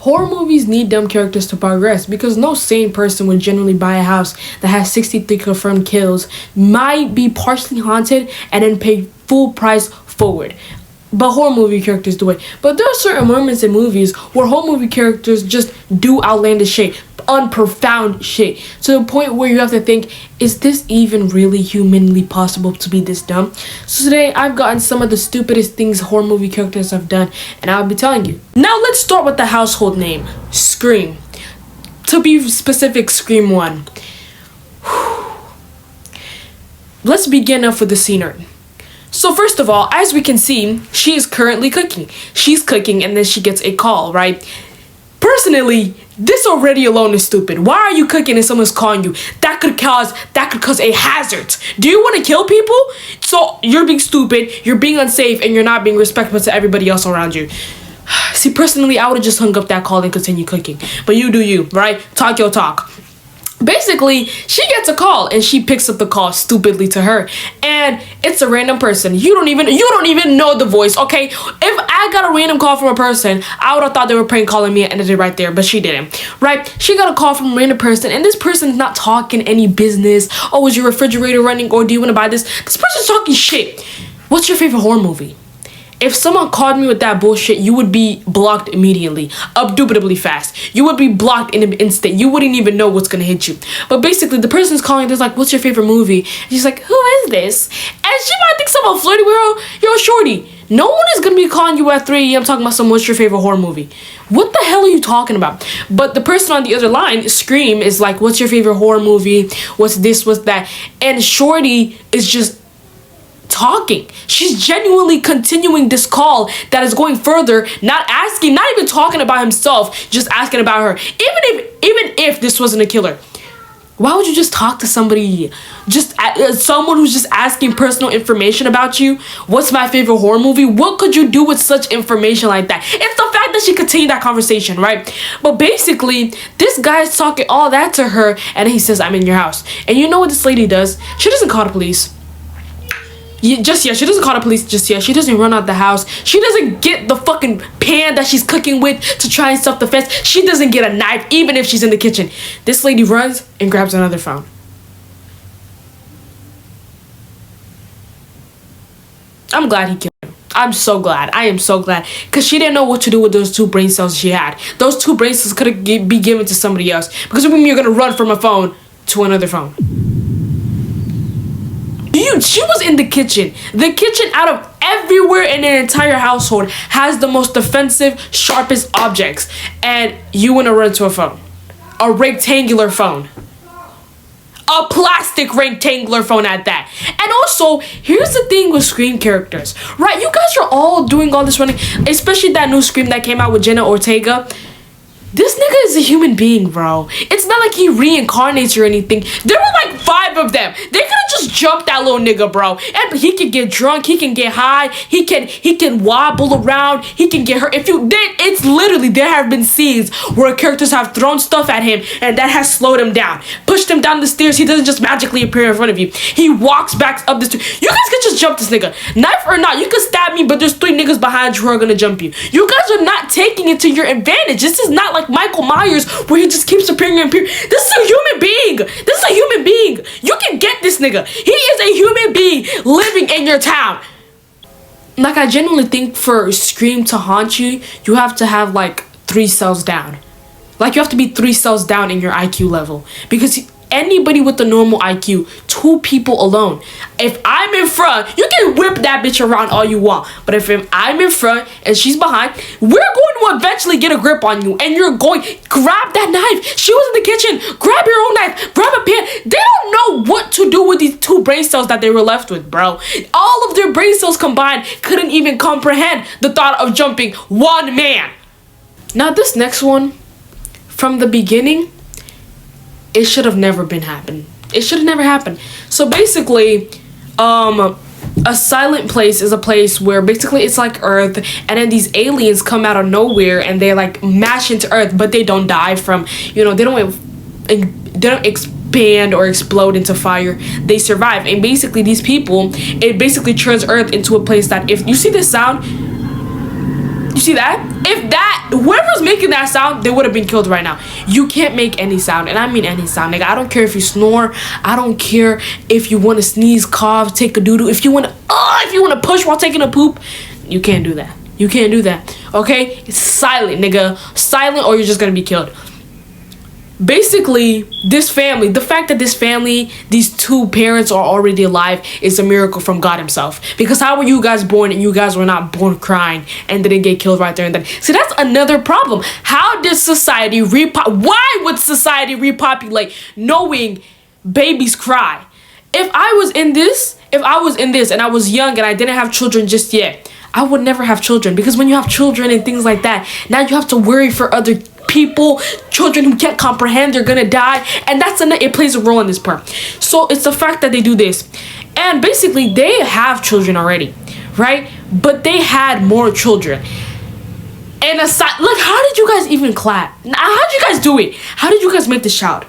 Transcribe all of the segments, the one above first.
Horror movies need dumb characters to progress because no sane person would generally buy a house that has 63 confirmed kills, might be partially haunted, and then pay full price forward. But horror movie characters do it. But there are certain moments in movies where horror movie characters just do outlandish shit, unprofound shit, to the point where you have to think, is this even really humanly possible to be this dumb? So today I've gotten some of the stupidest things horror movie characters have done, and I'll be telling you. Now let's start with the household name, Scream. To be specific, Scream 1. Let's begin off with the scenery. So first of all, as we can see, she is currently cooking. She's cooking and then she gets a call, right? Personally, this already alone is stupid. Why are you cooking and someone's calling you? That could cause a hazard. Do you want to kill people? So you're being stupid, you're being unsafe, and you're not being respectful to everybody else around you. See, personally, I would have just hung up that call and continue cooking. But you do you, right? Talk your talk. Basically, she gets a call and she picks up the call stupidly to her, and it's a random person. You don't even know the voice, okay? If I got a random call from a person, I would have thought they were prank calling me and ended it right there, but she didn't, right? She got a call from a random person, and this person's not talking any business. Oh, is your refrigerator running, or do you want to buy this? This person's talking shit. What's your favorite horror movie? If someone called me with that bullshit, you would be blocked immediately, indubitably fast. You would be blocked in an instant. You wouldn't even know what's gonna hit you. But basically, the person's calling, they're like, what's your favorite movie? And she's like, who is this? And she might think someone flirty with her. Yo, shorty, no one is gonna be calling you at 3 a.m. talking about what's your favorite horror movie. What the hell are you talking about? But the person on the other line, Scream, is like, what's your favorite horror movie? What's this, what's that? And shorty is just talking. She's genuinely continuing this call that is going further, not even talking about himself, just asking about her. Even if this wasn't a killer, why would you just talk to somebody, just someone who's just asking personal information about you? What's my favorite horror movie? What could you do with such information like that? It's the fact that she continued that conversation, right? But basically, this guy's talking all that to her, and he says, I'm in your house. And you know what this lady does? She doesn't call the police. She doesn't call the police just yet. She doesn't run out the house. She doesn't get the fucking pan that she's cooking with to try and self-defense. She doesn't get a knife, even if she's in the kitchen. This lady runs and grabs another phone. I'm glad he killed him. I'm so glad. I am so glad. Because she didn't know what to do with those 2 brain cells she had. Those 2 brain cells could be given to somebody else. Because when you're going to run from a phone to another phone. She was in the kitchen. The kitchen, out of everywhere in an entire household, has the most defensive, sharpest objects. And you want to run to a phone. A rectangular phone. A plastic rectangular phone at that. And also, here's the thing with Scream characters. Right, you guys are all doing all this running. Especially that new Scream that came out with Jenna Ortega. This nigga is a human being, bro. It's not like he reincarnates or anything. There were like 5 of them. They could have just jumped that little nigga, bro. And he can get drunk. He can get high. He can wobble around. He can get hurt. It's literally, there have been scenes where characters have thrown stuff at him and that has slowed him down. Pushed him down the stairs. He doesn't just magically appear in front of you. He walks back up the stairs. You guys can just jump this nigga. Knife or not, you can stab me, but there's 3 niggas behind you who are gonna jump you. You guys are not taking it to your advantage. This is not like Michael Myers where he just keeps appearing and appearing. This is a human being. This is a human being. You can get this nigga. He is a human being living in your town. Like, I genuinely think for Scream to haunt you, you have to have like 3 cells down. Like, you have to be 3 cells down in your IQ level. Because anybody with a normal IQ, 2 people alone. If I'm in front, you can whip that bitch around all you want. But if I'm in front and she's behind, we're going to eventually get a grip on you. And you're going, grab that knife. She was in the kitchen. Grab your own knife. Grab a pan. They don't know what to do with these 2 brain cells that they were left with, bro. All of their brain cells combined couldn't even comprehend the thought of jumping 1 man. Now this next one, from the beginning, it should have never been happened. It should have never happened. So basically, a silent place is a place where basically it's like Earth, and then these aliens come out of nowhere and they like mash into Earth, but they don't die from, they don't expand or explode into fire. They survive. And basically these people, it basically turns Earth into a place that, if you see this sound, You see that? If that, whoever's making that sound, they would have been killed right now. You can't make any sound, and I mean any sound, nigga. I don't care if you snore. I don't care if you want to sneeze, cough, take a doo-doo. If you want to push while taking a poop, you can't do that. You can't do that, okay? It's silent, nigga. Silent, or you're just gonna be killed. Basically, this family, the fact that this family, these two parents are already alive is a miracle from God himself. Because how were you guys born and you guys were not born crying and didn't get killed right there and then? See, that's another problem. How did society why would society repopulate knowing babies cry? If I was in this and I was young and I didn't have children just yet, I would never have children. Because when you have children and things like that, now you have to worry for other people, children who can't comprehend, they're gonna die, and it plays a role in this part. So it's the fact that they do this, and basically they have children already, right? But they had more children. And aside, like, how did you guys even clap? How did you guys do it? How did you guys make this child?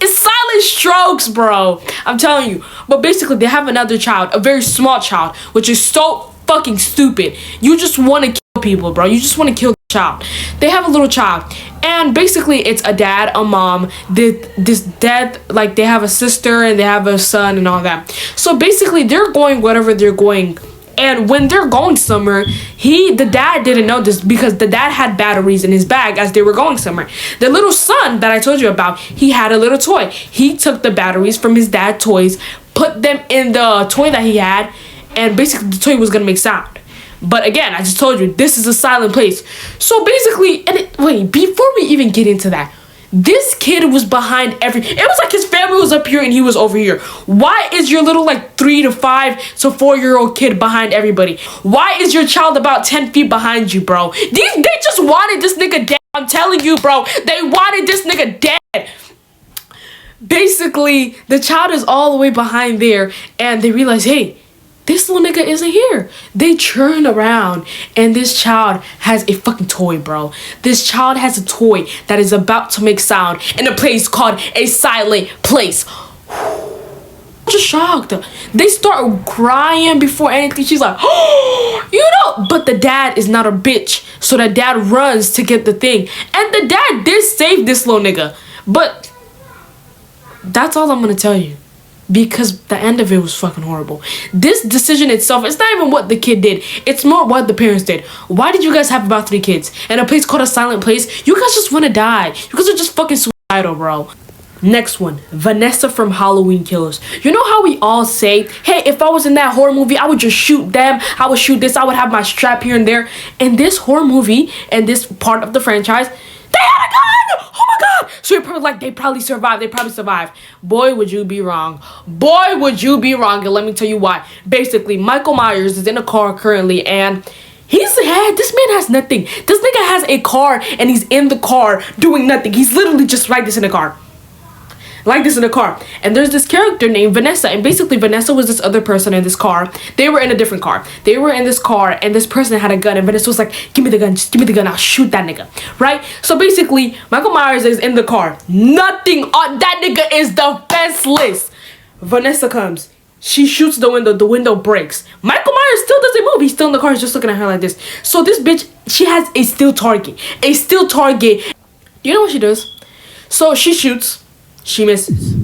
It's silent strokes, bro. I'm telling you. But basically, they have another child, a very small child, which is so fucking stupid. You just want to kill people, bro. You just want to kill the child. They have a little child, and basically, it's a dad, a mom. This dad, like, they have a sister and they have a son and all that. So basically, they're going whatever they're going. And when they're going somewhere, the dad didn't know this because the dad had batteries in his bag as they were going somewhere. The little son that I told you about, he had a little toy. He took the batteries from his dad's toys, put them in the toy that he had, and basically the toy was gonna make sound. But again, I just told you, this is a silent place. So basically, wait, before we even get into that, this kid was behind it was like his family was up here and he was over here. Why is your little, like, 3 to 5 to 4-year-old kid behind everybody? Why is your child about 10 feet behind you, bro? They just wanted this nigga dead. I'm telling you, bro. They wanted this nigga dead. Basically, the child is all the way behind there, and they realize, hey, this little nigga isn't here. They turn around and this child has a fucking toy, bro. This child has a toy that is about to make sound in a place called a silent place. Just shocked. They start crying before anything. She's like, oh, you know. But the dad is not a bitch. So the dad runs to get the thing. And the dad did save this little nigga. But that's all I'm going to tell you. Because the end of it was fucking horrible. This decision itself, it's not even what the kid did. It's more what the parents did. Why did you guys have about 3 kids in a place called a silent place? You guys just want to die. You guys are just fucking suicidal, bro. Next one, Vanessa from Halloween Kills. You know how we all say, hey, if I was in that horror movie, I would just shoot them. I would shoot this. I would have my strap here and there. In this horror movie and this part of the franchise, they had a gun! Oh my god! So you're probably like, they probably survived. Boy, would you be wrong. Boy, would you be wrong. And let me tell you why. Basically, Michael Myers is in a car currently, and this man has nothing. This nigga has a car, and he's in the car doing nothing. He's literally just like this in the car. And there's this character named Vanessa, and basically Vanessa was this other person in this car. They were in a different car. They were in this car, and this person had a gun, and Vanessa was like, give me the gun, just give me the gun, I'll shoot that nigga, right? So basically, Michael Myers is in the car. Nothing on that nigga is defenseless. Vanessa comes. She shoots the window breaks. Michael Myers still doesn't move. He's still in the car, he's just looking at her like this. So this bitch, she has a steel target. You know what she does? So she shoots. She misses.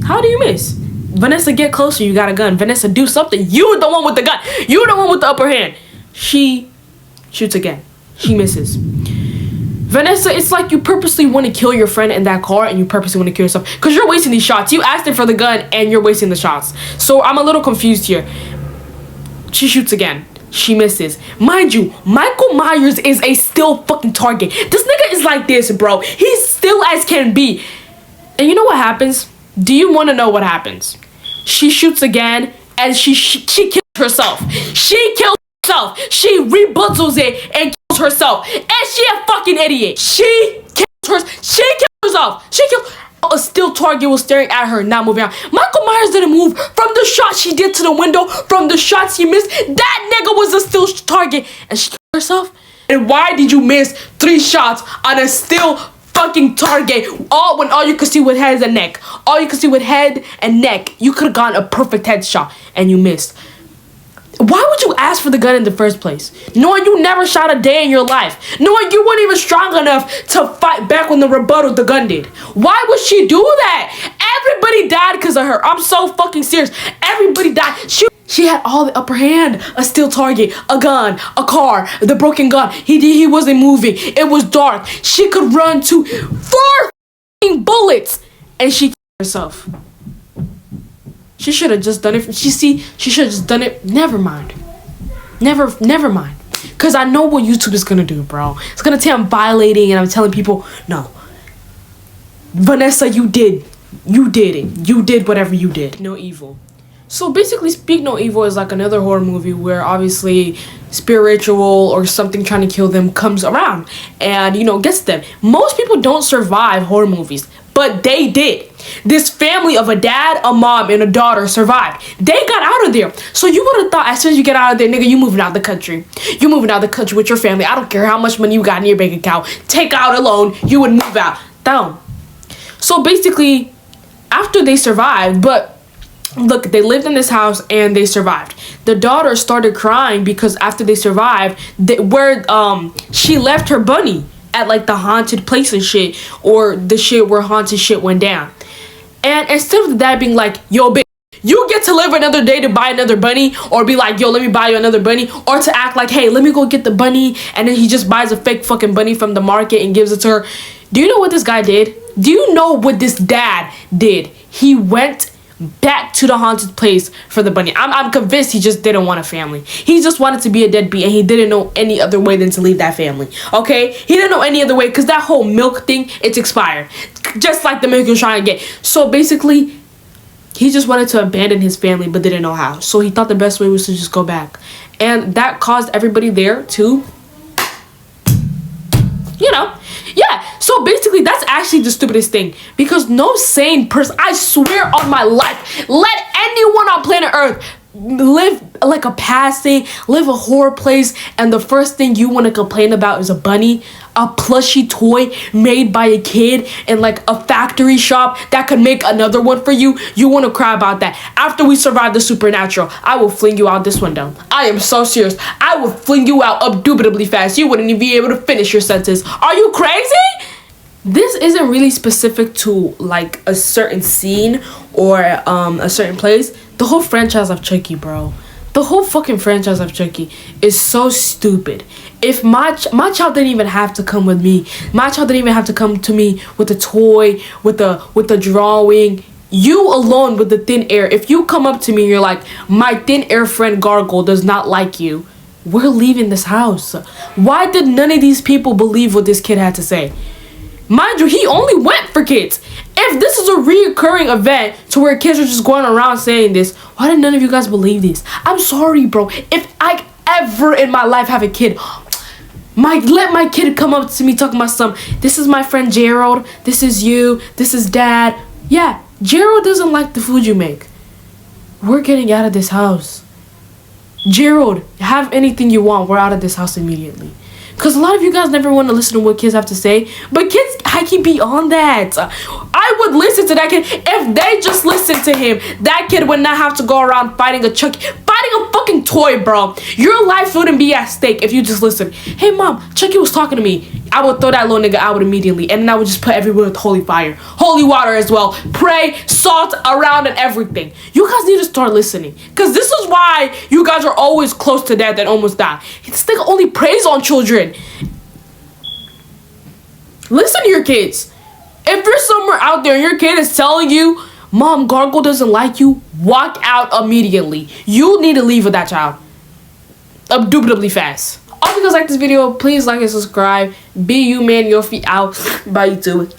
How do you miss? Vanessa, get closer. You got a gun. Vanessa, do something. You're the one with the gun. You're the one with the upper hand. She shoots again. She misses. Vanessa, it's like you purposely want to kill your friend in that car and you purposely want to kill yourself. Because you're wasting these shots. You asked him for the gun and you're wasting the shots. So I'm a little confused here. She shoots again. She misses. Mind you, Michael Myers is a still fucking target. This nigga is like this, bro. He's still as can be. And you know what happens? Do you want to know what happens? She shoots again, and she kills herself. She kills herself. She rebuzzles it and kills herself. And she a fucking idiot. She kills herself. A still target was staring at her, not moving out. Michael Myers didn't move from the shot she did to the window, from the shots she missed. That nigga was a still target, and she killed herself. And why did you miss 3 shots on a still fucking target when all you could see was head and neck? All you could see with head and neck. You could have gotten a perfect headshot and you missed. Why would you ask for the gun in the first place? Knowing you never shot a day in your life. Knowing you weren't even strong enough to fight back when the rebuttal the gun did. Why would she do that? Everybody died because of her. I'm so fucking serious. Everybody died. She had all the upper hand. A steel target, a gun, a car, the broken gun. He wasn't moving. It was dark. She could run to 4 bullets. And she killed herself. She should have just done it. She should have just done it. Never mind. Never mind. Because I know what YouTube is going to do, bro. It's going to say I'm violating and I'm telling people, no. Vanessa, you did it. You did whatever you did. No Evil. So basically, Speak No Evil is like another horror movie where obviously spiritual or something trying to kill them comes around and, gets them. Most people don't survive horror movies, but they did. This family of a dad, a mom, and a daughter survived. They got out of there. So you would have thought as soon as you get out of there, nigga, you moving out the country. You moving out the country with your family. I don't care how much money you got in your bank account. Take out a loan, you would move out. Down. So basically, after they survived, but look, they lived in this house and they survived. The daughter started crying because after they survived, she left her bunny at like the haunted place and shit, or the shit where haunted shit went down. And instead of the dad being like, yo, bitch, you get to live another day to buy another bunny, or be like, yo, let me buy you another bunny, or to act like, hey, let me go get the bunny, and then he just buys a fake fucking bunny from the market and gives it to her. Do you know what this guy did? Do you know what this dad did? He went back to the haunted place for the bunny. I'm convinced he just didn't want a family. He just wanted to be a deadbeat, and he didn't know any other way than to leave that family. Okay? He didn't know any other way because that whole milk thing, it's expired. Just like the milk you're trying to get. So basically, he just wanted to abandon his family but didn't know how. So he thought the best way was to just go back. And that caused everybody there to, yeah. So basically, that's actually the stupidest thing. Because no sane person, I swear on my life, let anyone on planet Earth live like a passing, live a horror place, and the first thing you want to complain about is a bunny, a plushie toy made by a kid in like a factory shop that could make another one for you. You want to cry about that. After we survive the supernatural, I will fling you out this window. I am so serious. I will fling you out indubitably fast. You wouldn't even be able to finish your sentence. Are you crazy? This isn't really specific to like a certain scene or a certain place. The whole franchise of Chucky, bro. The whole fucking franchise of Chucky is so stupid. If my child didn't even have to come with me. My child didn't even have to come to me with a toy, with the drawing. You alone with the thin air. If you come up to me and you're like, my thin air friend Gargle does not like you, we're leaving this house. Why did none of these people believe what this kid had to say? Mind you, he only went for kids. If this is a reoccurring event to where kids are just going around saying this, why did none of you guys believe this? I'm sorry, bro. If I ever in my life have a kid, let my kid come up to me talking about this is my friend Gerald, this is you, this is dad. Yeah, Gerald doesn't like the food you make. We're getting out of this house. Gerald, have anything you want. We're out of this house immediately. Because a lot of you guys never want to listen to what kids have to say. But kids, I can be on that. I would listen to that kid. If they just listened to him, that kid would not have to go around fighting a fucking toy, bro. Your life wouldn't be at stake if you just listened. Hey, mom, Chucky was talking to me. I would throw that little nigga out immediately. And then I would just put everywhere with holy fire. Holy water as well. Pray, salt around and everything. You guys need to start listening. Because this is why you guys are always close to death and almost die. This nigga only preys on children. Listen to your kids. If you're somewhere out there and your kid is telling you, Mom, Gargle doesn't like you, walk out immediately. You need to leave with that child. Indubitably fast. If you guys like this video, please like and subscribe. Be you, man, your feet out. Bye, YouTube.